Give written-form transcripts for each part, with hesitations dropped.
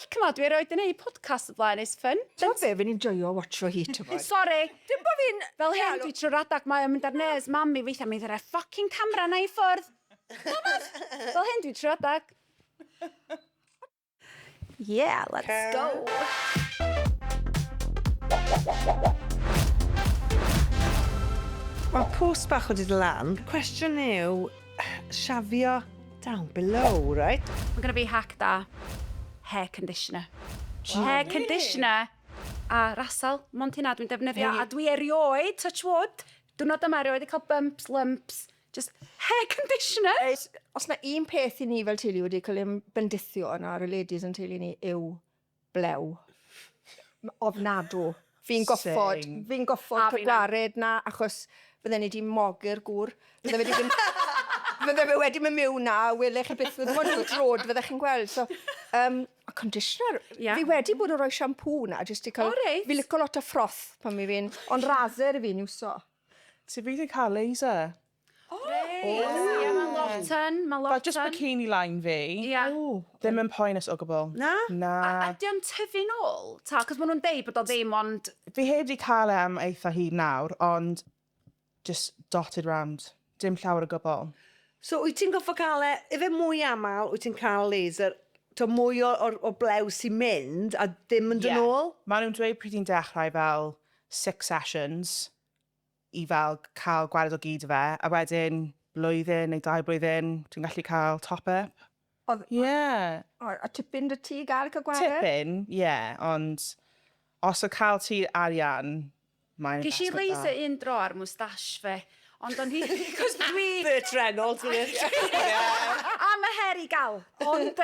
like yma, dwi erioed yn ei podcast o blaen, is fun. Ti'n fe, fi'n enjoyo watcho hi, ti'n bod. Sorry. Dim bod fi'n... Fel hyn, dwi trwy radag mae o'n mynd ar nes, mami weithio, mi ddara ffocking camera na i ffwrdd. Fel hyn, dwi trwy radag. Yeah, let's go. Mae post bach wedi dod lan. Cwestiwn yw, siafio down below, right? Mae gynnu fi hack da. Hair conditioner. Hair conditioner a rasal. Mond hynna dwi'n defnyddio. A dwi erioed, touch wood. Dwrnod yma erioed i cael bumps, lumps. Just hair conditioner. Os na un peth i ni fel teulu wedi cael ein bendithio yna ar y ladies yn teulu ni yw blew. Ofnadw. Fi'n goffod cygwared na achos bydden ni di mogu'r gŵr. Fydde fe wedi mynd mewn na, welech chi beth fydde hwn o'r drod, fyddech chi'n gweld. So, a conditioner, fi wedi bod yn rhoi siampŵ na, jyst i cael... Fi licio lot o ffroth pan mi fi'n, ond raser i fi'n iwso. Ti fi wedi cael laser? Mae lot yn. Just bikini line fi. Ddim yn poenus o gwbl. Na? A di o'n tyfu nôl? Ta, cos maen nhw'n deud bod o ddim ond... Fi heb wedi cael am eitha hyd nawr, ond just dotted round. Dim llawer o gwbl. So, wyt ti'n goffo cael efe mwy aml, wyt ti'n cael laser, to mwy o blew sy'n mynd a ddim yn dyn ôl? Maen nhw'n dweud pryd i'n dechrau fel 6 sessions i fel cael gwared o gyd o fe, a wedyn blwyddyn neu 2 blwyddyn, dwi'n gallu cael top-up. A tipyn dy ti gael cael gwared? Tipyn, ond os o cael ti arian, mae'n Ges i laser un dro ar moustache fe. Ond o'n hi... Cos dwi... Burt Reynolds, A mae her i gael. Ond,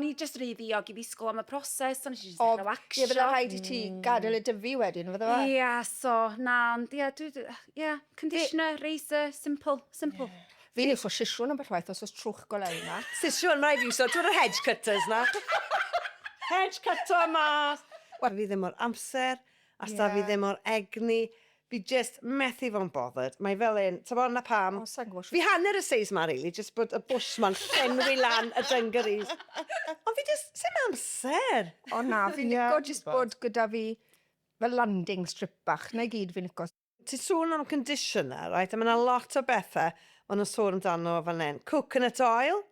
ni jyst rhy ddiog i ddisgwyl am y proses, ond eisiau dechrau waxio. Ie, fydda rhaid i ti gadael y dyfu wedyn, fydda fe? Ie, so, na, ond conditioner, razor, simple. Fi'n iwso sisiwn am beth waith os oes trwch golau yma. Sisiwn, mae'n rhaid i wso, dwi'n hedge cutters na. Hedge cutter mas. Fi ddim o'r amser, a sta fi ddim o'r egni. Fi just methu fo'n bothered. Mae fel un, ta bod na pam. Fi hanner y seis ma, really, just bod y bwsh ma'n llenwi lan y dungarees. Ond fi just, sy'n amser. O na, fi'n licio just bod gyda fi fel landing strip bach. Na i gyd fi'n licio. Ti'n sôn am conditioner, right? A mae yna lot o bethau ond yn sôn amdano fan hyn. Coconut oil,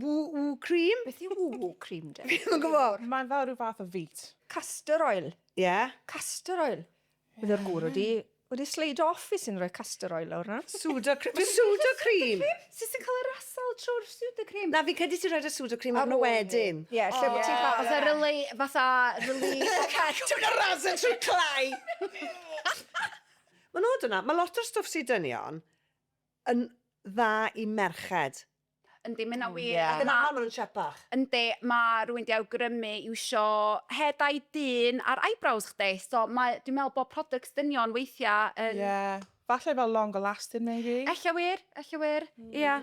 woo cream. Beth yw woo cream, de? Fi'n gwybod. Mae'n fel rhyw fath o feet. Castor oil. Ie. Castor oil. Byddai'r gŵr wedi sleid off i sy'n rhoi castor oil lawr na. Suda cream. Sut sy'n cael y rasal trwy'r suda cream? Na, fi credu ti'n rhaid y suda cream ar y wedyn. Ie, lle bod ti'n cael... Fatha release... Ti'n y rasen trwy clai. Mae'n oed yna, mae lot o'r stwff sy'n dynion yn dda i merched. Yndi, mynd wir. Dyna am yn siapach. Yndi, mae rhywun di awgrymu iwsio hedau dyn ar eyebrows chdi. So, dwi'n meddwl bod products dynion weithiau yn... Falle fel longer lasting, maybe. Ella wir, ia.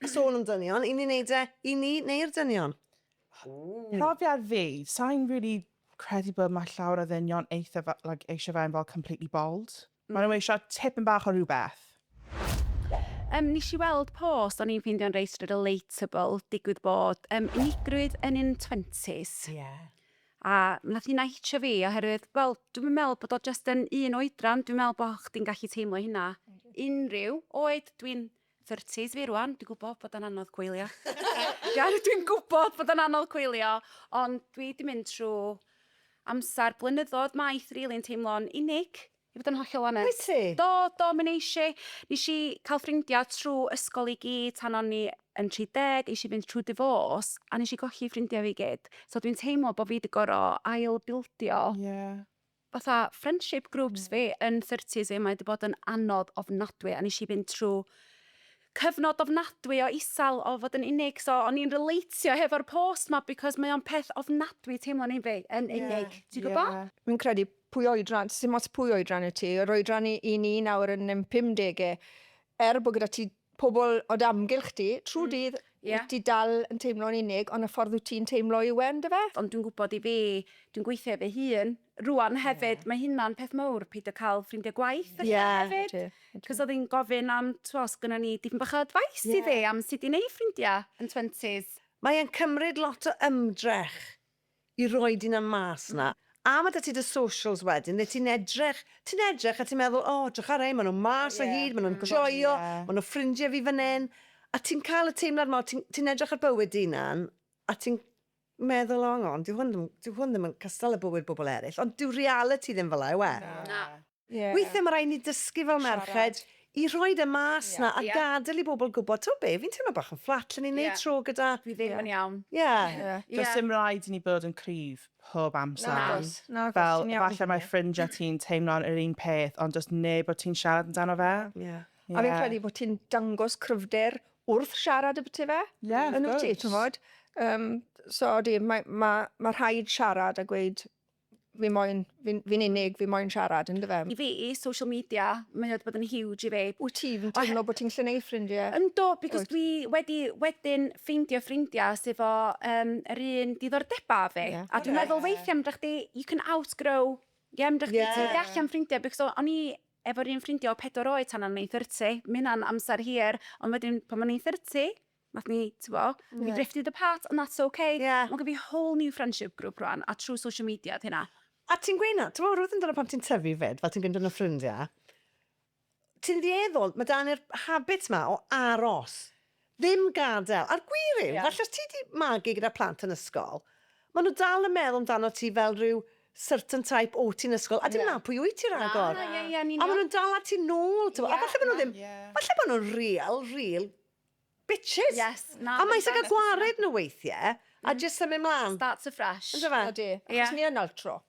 Sôn am dynion, i ni neud i ni neu'r dynion. Profiad fi, sa'n really credu bod mae llawer o ddynion eisiau fe'n fel completely bald. Maen nhw eisiau tipyn bach o rhywbeth. Nes i weld post, o'n i'n ffeindio'n reis relatable, digwydd bod unigrwydd yn un 20s. A nath hi'n hitio fi oherwydd, wel, dwi'n meddwl bod o just yn un oedran, dwi'n meddwl bod chdi'n gallu teimlo hynna. Unrhyw oed, dwi'n 30s fi rwan, dwi'n gwybod bod yn anodd coelio. Dwi'n gwybod bod yn anodd coelio, ond dwi wedi mynd trwy amser blynyddoedd maith rili'n teimlo'n unig. I fod yn hollol anna. Wyt ti? Do, mae'n eisiau. Nes i cael ffrindiau trwy ysgol i gyd, tan o'n i yn 30, eisiau fynd trwy divorce, a nes i golli ffrindiau fi gyd. So dwi'n teimlo bod fi wedi gorau ail-bildio. Fatha friendship groups fi yn 30s fi, mae wedi bod yn anodd ofnadwy, a nes i fynd trwy cyfnod ofnadwy o isal o fod yn unig. So o'n i'n relatio hefo'r post ma, because mae o'n peth ofnadwy teimlo'n un fi yn unig. Ti'n gwybod? Mi'n credu pwy oedran, sy'n mos pwy oedran i ti, yr oedran i ni nawr yn 50, bod gyda ti pobl o damgylch ti, trwy dydd, ti dal yn teimlo'n unig, ond y ffordd wyt ti'n teimlo i wen, dy fe? Ond dwi'n gwybod i fi, dwi'n gweithio efo hun, rwan hefyd, mae hynna'n peth mawr, peidio cael ffrindiau gwaith hefyd. Cos oedd hi'n gofyn am, twas, gyda ni dipyn bach o advice i fi am sut i wneud ffrindiau yn 20s. Mae'n cymryd lot o ymdrech i roi di'n am mas na. A mae da ti dy socials wedyn, lle ti'n edrych a ti'n meddwl, drach ar ein, maen nhw'n mas o hyd, maen nhw'n joio, maen nhw'n ffrindiau fi fan hyn. A ti'n cael y teimlad ma, ti'n edrych ar bywyd di'na'n, a ti'n meddwl, dyw hwn ddim yn cystal y bywyd bobl eraill, ond dyw reality ddim fel yw e. Na. Weithiau mae rhaid ni dysgu fel merched i roi dy mas na a gadael i bobl gwybod, fi'n teimlo bach yn fflat, lle ni'n neud tro gyda. Dwi ddim yn iawn. Does dim rhaid i ni bod yn cryf pob amser. Na, Fel, falle mae ffrindiau ti'n teimlo'n yr un peth, ond does neb o ti'n siarad amdano fe. A fi'n credu bod ti'n dangos cryfder wrth siarad y byti fe. Yn wyt ti, ti'n fod. So, mae rhaid siarad a gweud, fi'n unig, fi moyn siarad, ynddo fe. I fi, social media, mae'n dod bod yn huge i fi. Wyt ti fi'n teimlo bod ti'n llunau ffrindiau? Ynddo, because dwi wedyn ffeindio ffrindiau sydd efo yr un diddordeba fi. A dwi'n meddwl weithiau amdach di, you can outgrow, amdach di, ti'n gallan ffrindiau, because o'n i efo'r un ffrindiau o 4 oed tan o'n i'n 30, mynd amser hir, ond wedyn pan o'n i'n 30, nath ni, we drifted apart, and that's okay. Mae'n gyda fi whole new friendship group rwan, a trwy social media, hynna. A ti'n gweud na, ti'n meddwl rwy'n dod pan ti'n tyfu fyd, fel ti'n gyda nhw ffrindiau, ti'n ddieddol, mae dan i'r habit ma o aros, ddim gadael. A'r gwir yw, falle os ti di magu gyda plant yn ysgol, maen nhw dal yn meddwl amdano ti fel rhyw certain type o ti'n ysgol, a dim na pwy wyt ti'n rhagor. A maen nhw'n dal at ti nôl, a falle maen nhw ddim, falle maen nhw'n real bitches. A mae sy'n cael gwared nhw weithiau, a jyst yn mynd mlaen. Starts afresh. Ydy, achos ni yn altro.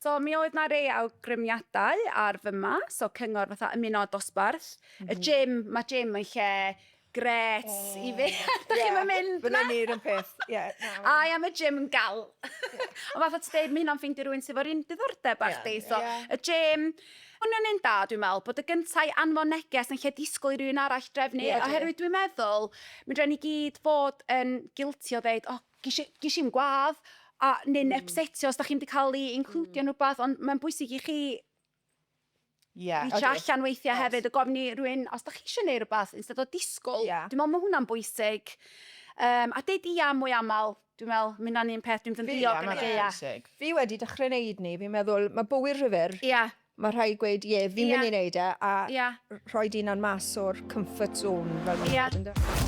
So, mi oedd na rei awgrymiadau ar fyma, so cyngor fatha ymuno dosbarth. Y gym, mae gym yn lle gret i fi. Da chi'n mynd Fyna ni'r yn peth. I am a gym yn gal. Ond fatha ti dweud, mae hynna'n ffeindio rhywun sydd o'r un diddordeb ar di. So, y gym, hwnna'n un da, dwi'n meddwl, bod y gyntau anfon neges yn lle disgwyl i rhywun arall drefnu. Oherwydd dwi'n meddwl, mynd rhaid ni gyd fod yn guilty o ddeud, ges i'n gwadd, a neu'n upsetio os da chi'n wedi cael ei includio yn rhywbeth, ond mae'n bwysig i chi reach allan weithiau hefyd, y gofyn i rhywun, os da chi eisiau gwneud rhywbeth, instead o disgwyl, dwi'n meddwl mae hwnna'n bwysig. A deud i am mwy aml, dwi'n meddwl, mynd â'n un peth, dwi'n ddiog yn y geia. Fi wedi dechrau wneud ni, fi'n meddwl, mae bywyd rhyfyr, mae rhaid gweud, fi'n mynd i wneud e, a rhoi di'n mas o'r comfort zone fel mae'n dweud.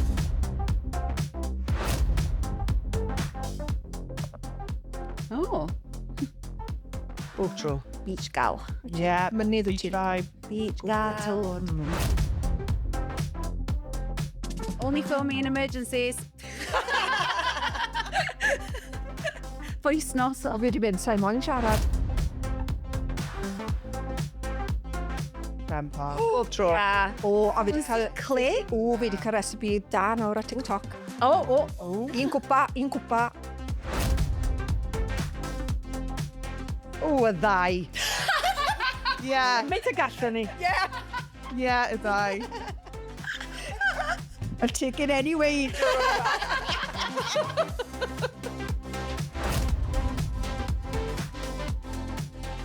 Boat roll. Beach gal. Mynydd wyt ti. Beach gal. Only film me in emergencies. Wythnos. O fi wedi mynd, sa'i moyn siarad. Grandpa. Bob tro. A fi wedi cael... click. Fi wedi cael recipe da nawr ar TikTok. Un cwpa. Y ddau. Meit y gallwn ni. Y ddau. I'll take it anyway.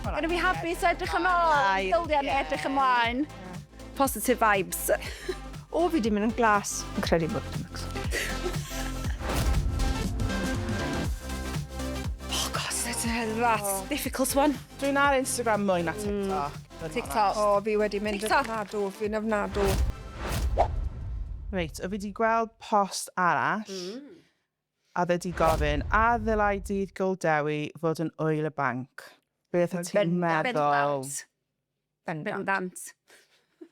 Gonna be happy so edrych ymlaen. Dyldiau ni edrych ymlaen. Positive vibes. Fi wedi mynd yn glas. Yn credu bod dim ex. That's difficult one. Dwi'n ar Instagram mwy na TikTok. TikTok. Fi wedi mynd yn ofnadw. Fi'n ofnadw. Reit, o fi wedi gweld post arall, a dde di gofyn, a ddylai Dydd Sul Dewi fod yn y banc? Beth o ti'n meddwl? Bendant.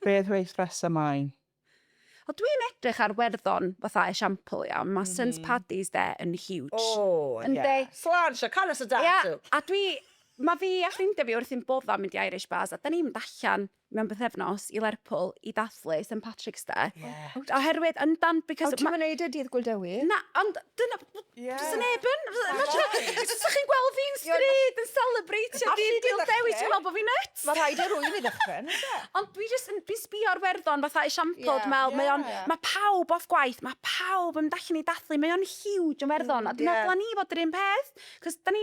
Beth weith resymain? O, dwi'n edrych ar werddon fatha esiampl iawn. Mae Synn's Paddies de yn huge. Yndi. Slansio, cael ys y datw. A mae fi a ffrindiau fi wrth i'n bodda mynd i Irish Bars, a da ni'n mynd allan mewn bythefnos i Lerpwl i dathlu St Patrick's Day. Oherwydd yndan, because... Ti'n mynd neud y Dydd Sul Dewi? Na, ond dyna... Does yn ebyn? Os chi'n gweld fi'n stryd yn celebratio Dydd Sul Dewi, ti'n meddwl bod fi'n nuts? Mae rhaid i rwy'n i ddechrau. Ond dwi'n sbio ar werddon fatha esiampl, mae pawb off gwaith, mae pawb yn allan i dathlu, mae o'n huge yn werddon, a dwi'n meddwl ni fod yr un peth, cos da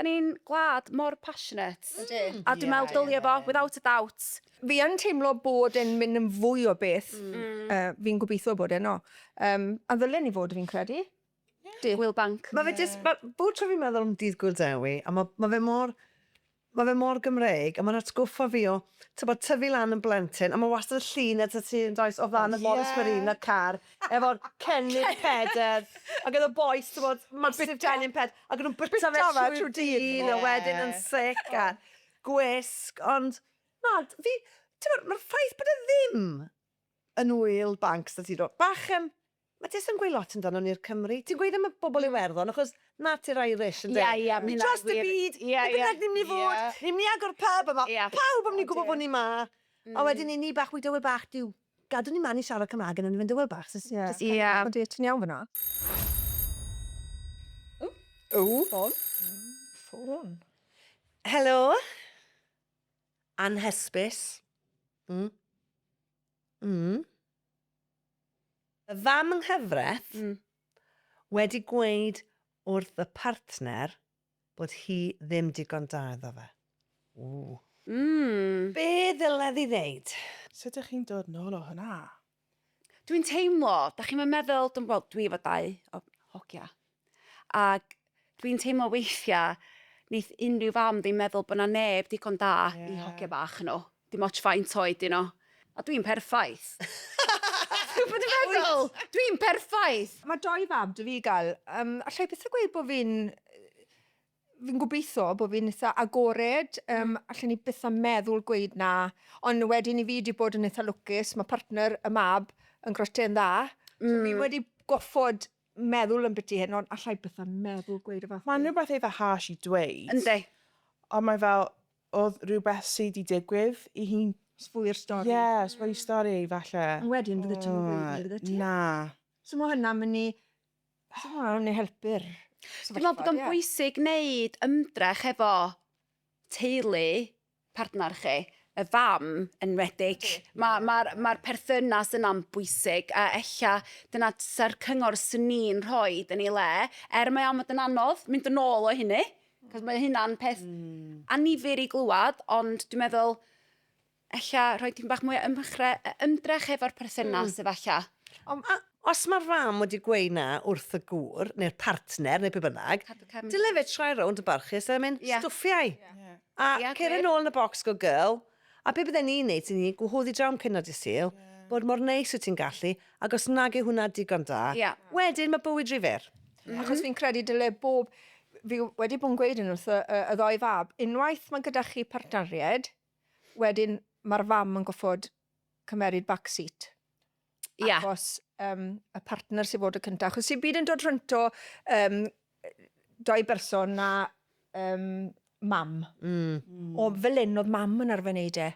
ni'n glad mor passionate, a dwi'n meddwl dylio fo, without a doubt. Fi yn teimlo bod yn mynd yn fwy o beth, fi'n gobeithio bod yno. A ddylen ni fod fi'n credu. Gŵyl banc. Mae fe jyst, bob tro fi'n meddwl am dydd Gŵyl Dewi, a mae fe mor Gymreig, a mae'n atgoffa fi o, tybod, tyfu lan yn blentyn, a mae wastad y llun at y tu yn does o flan y Morris Marine, y car, efo'r cennin peder, ac oedd y boes, tybod, massive cennin peder, ac oedd nhw'n byta fe trwy'r dyn, a wedyn yn sic, a gwisg, ond, na, tybod, mae'r ffaith bod e ddim yn wyl banc sydd ti dod. Bach, mae jyst yn gweud lot amdano ni'r Cymru. Ti'n gweud am y bobl Iwerddon, achos natur Irish, yn Ie, ie, ma' hynna'n Dros y wir. byd, Ie, y bynnag ie. ni'n mynd i fod, ni'n mynd i agor pub yma, Ie. pawb am ni'n gwybod bod ni ma. A wedyn ni bach wyt dywyl bach, diw, gadw ni man i siarad Cymraeg yn fynd dywyl bach. Ie. Ond ti'n iawn fyna? Ffôn. Helo. Anhysbys. Y fam yng nghyfraith wedi gweud wrth y partner bod hi ddim digon da iddo fe. Be ddyled i ddeud? Sut ydych chi'n dod nôl o hynna? Dwi'n teimlo, da chi'n meddwl, wel, dwi efo 2 o hogia. Ac dwi'n teimlo weithiau, wneith unrhyw fam ddim meddwl bod na neb digon da i hogia bach nhw. Dim ots faint oed i nhw. A dwi'n perffaith. Dwi'n bod yn meddwl, dwi'n perffaith. Mae 2 fab dy fi gael. Allai beth o gweud bod fi'n gobeithio bod fi'n eitha agored. Allai ni beth o meddwl gweud na. Ond wedyn i fi wedi bod yn eitha lwcus. Mae partner y mab yn grote'n dda. So fi wedi goffod meddwl yn byti hyn, ond allai beth o meddwl gweud y fath. Mae'n rhywbeth eitha harsh i dweud. Yndi. Ond mae fel, oedd rhywbeth sydd wedi digwydd i hi'n... Sfwy'r stori. Ie, sfwy'r stori, falle. Ond wedyn fydde ti'n gweud fydde ti. Na. So mae hynna mynd i... So mae hynna'n helpu'r... Dwi'n meddwl bod o'n bwysig wneud ymdrech efo teulu partner chi, y fam yn wedig. Mae'r perthynas yna'n bwysig, a ella dyna sa'r cyngor sy'n ni'n rhoi yn ei le, mae am bod yn anodd mynd yn ôl o hynny, cos mae hynna'n peth anifyr i glwad, ond dwi'n meddwl ella rhoi dim bach mwy o ymdrech efo'r perthynas efalla. Os mae'r fam wedi gweud na wrth y gŵr, neu'r partner, neu be bynnag, dyle fe troi rownd y barchus a mynd stwffiau. A cer yn ôl yn y bocs go girl, a be bydden ni'n neud i ni, gwahoddi draw am Pennod Dydd Sul, bod mor neis wyt ti'n gallu, ac os nag yw hwnna digon da, wedyn mae bywyd rhy fyr. Achos fi'n credu dyle bob... Fi wedi bod yn gweud yn wrth y 2 fab, unwaith mae gyda chi partneried, wedyn mae'r fam yn goffod cymeryd backseat. Achos y partner sy'n fod y cyntaf. Achos sy'n byd yn dod rhynto 2 berson na mam. O fel un oedd mam yn arfer neud e.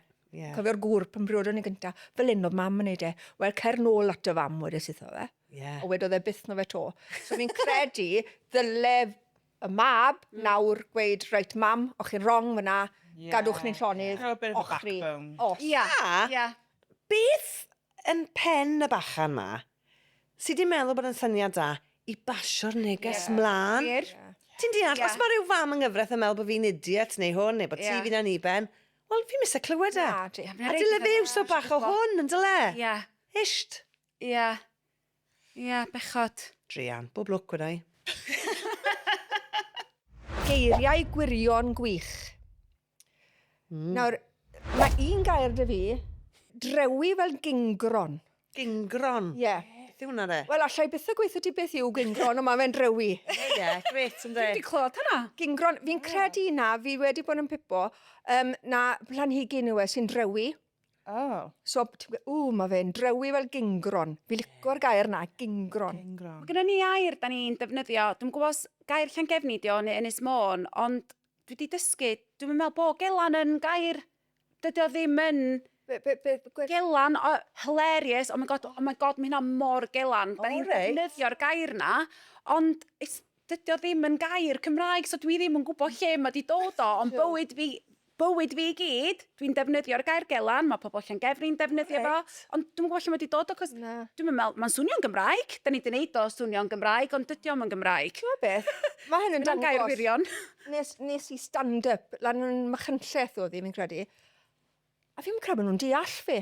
Cofio'r gŵr pan briodon ni gyntaf. Fel un oedd mam yn neud e. Wel, cer nôl at y fam wedi sydd o fe. A wedodd e byth no fe to. So fi'n credu ddyle y mab nawr gweud, reit mam, o'ch chi'n wrong fyna, gadwch ni'n llonydd, ochri. Beth yn pen y bachan ma, sydd wedi meddwl bod yn syniad da i basio'r neges mlaen? Ti'n deall, os mae rhyw fam yng nghyfraith yn meddwl bod fi'n idiot neu hwn, neu bod ti fi'n aniben, wel, fi'n mis y clywed e. A dyle fe wso bach o hwn, yn dyle? Isht. Bechod. Drian, bob lwc wna i. Geiriau gwirion gwych. Nawr, mae un gair dy fi, drewi fel gingron. Gingron? Ie. Beth yw hwnna de? Wel, allai byth o gweithio ti beth yw gingron, ond mae fe'n drewi. Ie, gret yn de. Dwi'n clywed hynna. Gingron, fi'n credu na, fi wedi bod yn pipo, na planhigyn yw e sy'n drewi. So, mae fe'n drewi fel gingron. Fi licio'r gair na, gingron. Mae gennym ni air da ni'n defnyddio. Dwi'n gwybod gair Llangefni di o'n Ynys Môn, ond dwi wedi dysgu, dwi'n meddwl bod gelan yn gair. Dydy o ddim yn gelan hilarious. Oh my god, mae hynna mor gelan. Da ni'n defnyddio'r gair na, ond dydy o ddim yn gair Cymraeg, so dwi ddim yn gwybod lle mae di dod o, ond bywyd fi i gyd, dwi'n defnyddio'r gair gelan, mae pobl Llangefni'n defnyddio fo, ond dwi'n gwybod lle mae di dod o, cos dwi'n meddwl, mae'n swnio'n Gymraeg, da ni wedi gwneud o swnio'n Gymraeg, ond dydy o'n Gymraeg. Ti'n beth? Mae hyn yn dangos. Gair gwirion. Nes i stand-up, lan yn Machynlleth oedd i, mi'n credu, a fi'n credu nhw'n deall fi.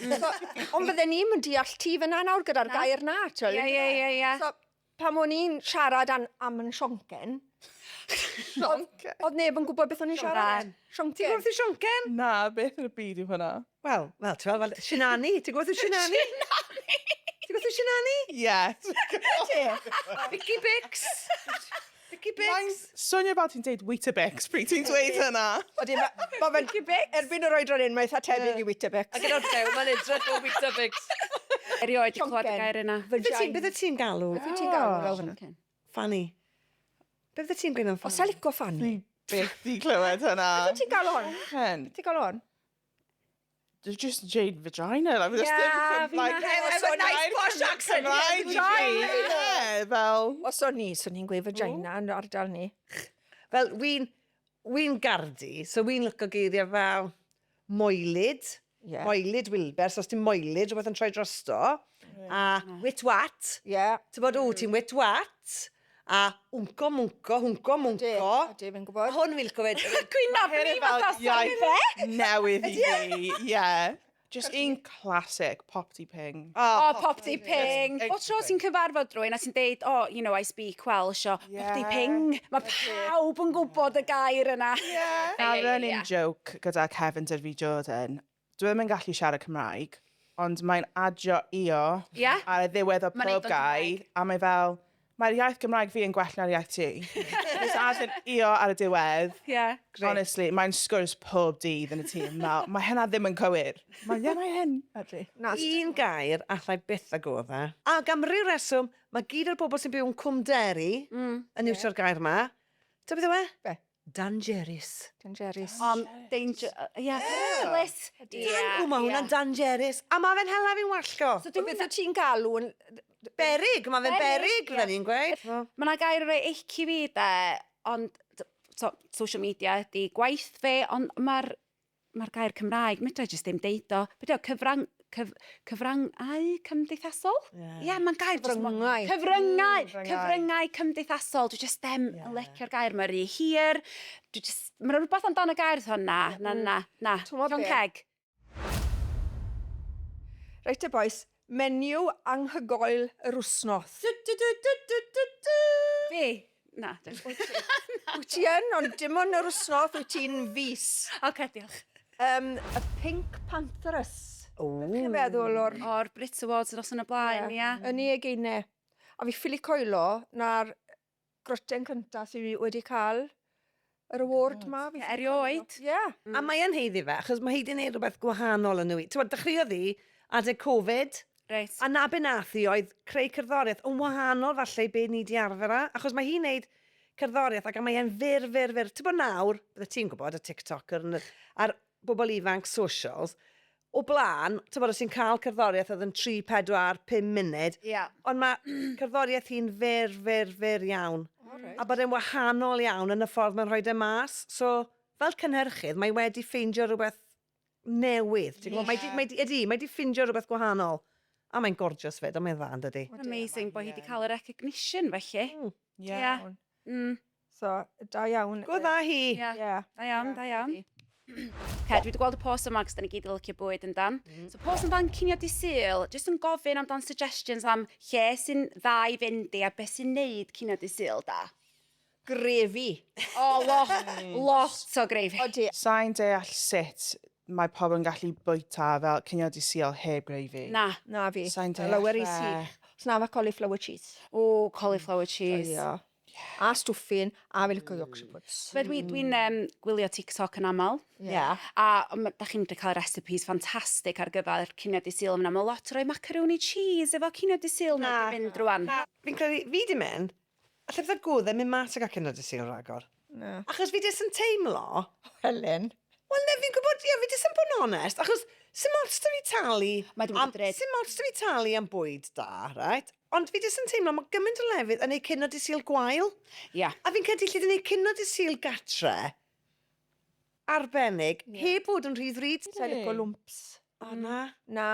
Ond bydden ni'n deall ti fyna nawr gyda'r gair na, actually. Ie. pam o'n i'n siarad am yn sioncen, oedd neb yn gwybod beth o'n i'n siarad. Ti'n Sioncen. gwybod beth yw sionken? Na, beth yn y byd yw hwnna? Wel, ti'n gweld, sinani. Ti'n gwybod beth yw sinani? Ti'n gwybod beth yw sinani? Yes. Vicky Bix. Vicky Mae'n Bix. swnio fel ti'n deud Weetabix, pryd ti'n dweud hynna. Mae fe'n erbyn yr oedran un, mae eitha tebyg i Weetabix. A gyda'r dew, mae'n edrych o Weetabix. Erioed i clywed y gair yna. Beth ydych ti'n galw? Beth ti'n galw fel hynna? Fanny. Beth ydych ti'n gwneud yn O, Fanny? sa'n licio Fanny? Beth di clywed hynna. Beth ti'n galw hon? Hen. Beth ti'n galw hon? Just Jade Vagina. Like, Yeah, just fi'n like, meddwl- Efo nice posh accent, Cymraeg, vagina. yeah, fel... Os o'n i'n gweud vagina yn ardal ni. Fel, wy'n gardi, so wy'n lyco geiriau fel moelyd. Ie. Moelyd Wilbers, os ti'n moelyd, rhywbeth yn troi drosto. A wit-wat. Ie. Ti'n bod, ti'n wit-wat. A hwnco, Ydy, fi'n gwybod. Hwn fi'n lyco fed. Dwi'n nabod ni fatha iaith newydd i fi, yeah. Just un classic, pop-di ping. O, pop-di ping. Just- O tro ti'n cyfarfod rwy'n a ti'n deud, I speak Welsh, o pop-di ping. Mae pawb yn gwybod y gair yna. A running joke gyda Kevin Dydd Jordan, dwi ddim yn gallu siarad Cymraeg, ond mae'n adio io Ie? ar y ddiwedd o Mae'n neud pob o'n gair, a mae fel, mae'r iaith Gymraeg fi yn gwell na'r iaith ti. Just as in io ar y diwedd. Ie. Honestly, mae'n sgwrs pob dydd yn y tîm. Mae hynna ddim yn cywir. Mae hyn. Un gair allai byth a godda. A gam ryw reswm, mae gyd o'r bobl sy'n byw yn Cwmderi yn iwsio'r gair yma. Ta beth yw e? Be? Dangerous. Dangerous. Danger... Ie. Perilous. O, mae hwnna'n dangerous. A mae fe'n hela fi'n wallgo. So beth wyt ti'n galw yn... Berig, mae fe'n berig, fydden ni'n gweud. Mae yna gair o'r eic i fi, de, ond social media ydi gwaith fe, ond mae'r gair Cymraeg, medra jyst ddim deud o. Beth o, cyfrangau cymdeithasol? Ie, mae'n gair. Cyfryngau. Cyfryngau cymdeithasol. Dwi jyst ddim yn lecio'r gair. Mae'n rhy hir. Mae'n rhywbeth amdano gair thon, na. T'mo' be'? John Ceg. Reit y boes, menyw anhygoel yr wsnos. Fi? Na. Wyt ti yn, ond dim ond yr wsnos, wyt ti'n fus. Oce, diolch. Y Pink Pantherus. Chi'n meddwl O'r Brit Awards yn os yn y blaen, ia. Yn ei ugeiniau. A fi ffili coelo na'r groten cynta sydd wedi cael yr award ma. Erioed. Ie. A mae e'n heiddi fe, achos mae heiddi wneud rhywbeth gwahanol yn nhw. Ti'n bod, dechreuodd hi adeg Covid, Reit. a na be nath hi oedd creu cerddoriaeth yn wahanol falle i be ni di arfer â, achos mae hi'n neud cerddoriaeth ac mae e'n fyr. Ti'n bod nawr, bydde ti'n gwybod, y TikToker a'r bobl ifanc socials, o blaen, ti'n bod, os ti'n cael cerddoriaeth oedd yn 3, 4, 5 munud, Ia. ond mae cerddoriaeth hi'n fyr iawn. A bod e'n wahanol iawn yn y ffordd mae'n rhoi e mas. So, fel cynhyrchydd, mae wedi ffeindio rhywbeth newydd. Mae di ffeindio rhywbeth gwahanol. A mae'n gorgeous fyd, ond mae'n dda, dydi. Amazing bod hi wedi cael y recognition, felly. Ie. So, da iawn. Go dda hi. Ie. Ie. Da iawn. Dwi wedi gweld y post yma, cos da ni gyd yn licio bwyd yn dan. So, post yn dan cinio Dydd Sul, jyst yn gofyn amdan suggestions am lle sy'n dda i fynd i a beth sy'n neud cinio Dydd Sul, da. Grefi. O, lot o greifi. Odi. Sa'n deall sut mae pobl yn gallu bwyta fel cinio Dydd Sul heb greifi. Na. Na fi. Sa'n deall Lower i fe. sych. Sna fa cauliflower cheese. O, cauliflower cheese. Ie. A stwffin, a fel licio Yorkshire puds. Dwi'n gwylio TikTok yn aml. Ie. A da chi'n cael recipes ffantastig ar gyfer cinio Dydd Sul. Mae'n lot o roi macaroni cheese efo cinio Dydd Sul na di fynd rwan. Fi'n credu, fi di mynd, allai bydda goddau mynd mas ag cinio Dydd Sul ragor. Na. Achos fi jyst yn teimlo, Helen. wel ne, fi'n gwybod, fi jyst yn bod yn onest, achos sy'n mots da fi talu, Mae dwi'n drud. sy'n mots da fi talu am bwyd da, right? Ond fi jyst yn teimlo, mae gymaint o lefydd yn ei cinio Dydd Sul gwael. Ia. A fi'n credu lle dyn ni cinio Dydd Sul gatre, arbennig, heb fod yn rhydd ryd. Sa'n licio lwmps. O na. Na.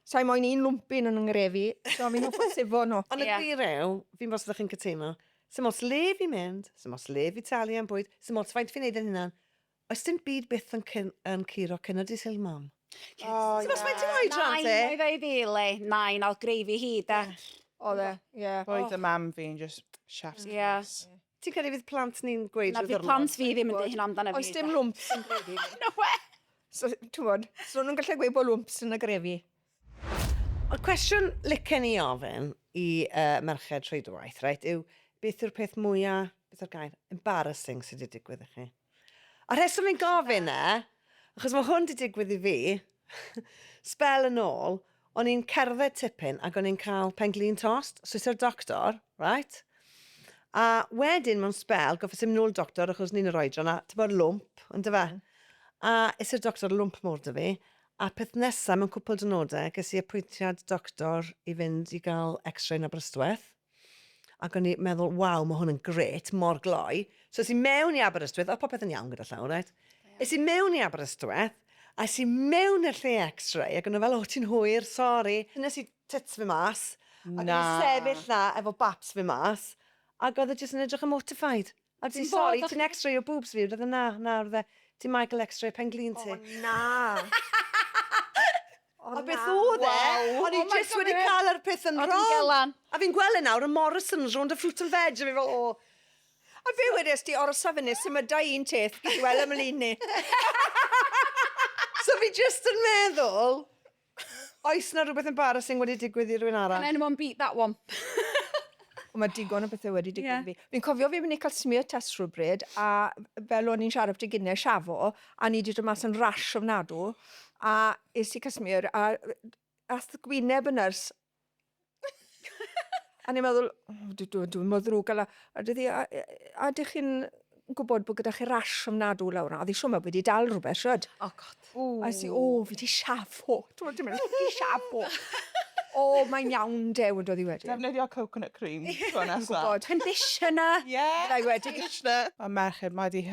Sa'n moyn un lwmpin yn yngrefi, so mi'n hwnnw sifo nhw. Ond y Ie. gwir ew, fi'n bos ydych chi'n cytuno, sy'n mots le fi mynd, sy'n mots le fi talu am bwyd, sy'n mots faint fi'n neud yn hynna, oes dim byd byth yn curo cinio Dydd Sul mam. Sy'n mots faint yn oed rhan te? Nain o'i ddeu fi le. Nain, al greifi hi, da. Oedd e, ie. Roedd y mam fi'n just chef's Ie. kiss. Ti'n credu fydd plant ni'n gweud Na, fydd plant fi ddim yn dweud hyn amdano fi. Oes dim lwmps yn grefi. No we! So, ti'n bod, so nhw'n gallu gweud bod lwmps yn y grefi. Y cwestiwn licen i ofyn i merched Rhwydwaith, right, yw beth yw'r peth mwyaf, beth yw'r gair, embarrassing sydd wedi digwydd i chi? A rheswm fi'n gofyn achos mae hwn wedi digwydd i fi, spel yn ôl, o'n i'n cerdded tipyn ac o'n i'n cael penglin tost, so ys'r doctor, right? A wedyn mewn spel, goffes i'n nôl doctor achos ni'n yr oedran, a ti'n bod lwmp, yn dy fe? A ys'r doctor lwmp mor dy fi, a peth nesaf mewn cwpl dynodau, ges i apwyntiad doctor i fynd i gael x-ray yn Aberystwyth. Ac o'n i'n meddwl, waw, mae hwn yn gret, mor gloi. So es i mewn i Aberystwyth, o popeth yn iawn gyda llaw, right? Es i mewn i Aberystwyth, a es i mewn i'r lle x-ray, ac o'n i fel, o, ti'n hwyr, sori. Nes i tits fi mas, ac o'n i sefyll na efo baps fi mas, ac oedd e jyst yn edrych yn mortified. A ti'n sori, ti'n x-ray o boobs fi, oedd e na, oedd e, ti'n Michael x-ray penglin ti. O na! A beth oedd e? O'n i jyst wedi cael yr peth yn wrong. A fi'n gweld e nawr, y Morrisons rownd y fruit and veg, a fi fel, o. A fe wedys ti o'r safynu sy'n mynd un teth gyda wel am lun ni. So fi jyst yn meddwl, oes na rhywbeth embarrassing wedi digwydd i rhywun arall? And anyone beat that one. Mae digon o bethau wedi digwydd fi. Fi'n cofio fi wedi cael smear test rhywbryd, a fel o'n i'n siarad dy gynnau siafo, a ni wedi dod mas yn rash ofnadw, a es i cael smear, a ath y gwyneb y nyrs. A ni'n meddwl, dwi'n modd ddrwg ala. A ydych chi'n gwybod bod gyda chi rash ofnadw lawr na? A ddi siwm wedi dal rhywbeth, siwyd? Oh, God. A si, o, fi wedi siafo. Dwi'n meddwl, fi wedi siafo. O, mae'n iawn dew yn dod i wedi. Defnyddio coconut cream. Gwybod. Conditioner. Yeah. Byddai wedi. Conditioner. Mae merched, mae di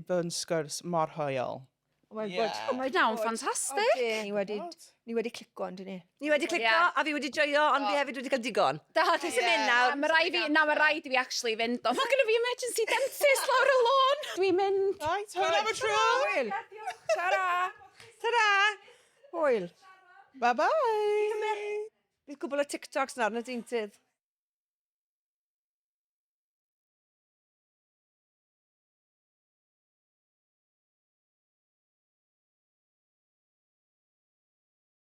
bod yn sgwrs mor hwyol. Mae'n Ie. bod. Mae dawn ffantastig. Ni wedi clico, yn dyn ni. Ni wedi clicio, Ie. a fi wedi joio, ond fi hefyd wedi cael digon. Da, dwi'n mynd nawr. Mae rhaid i fi actually fynd. Mae gen i fi emergency dentist lawr y lôn. Dwi'n mynd. Right, hwyl am y tro. Hwyl. Tara. Ta-ra! Hwyl. Bye-bye. Bydd gwbl o TikToks nawr na deintydd.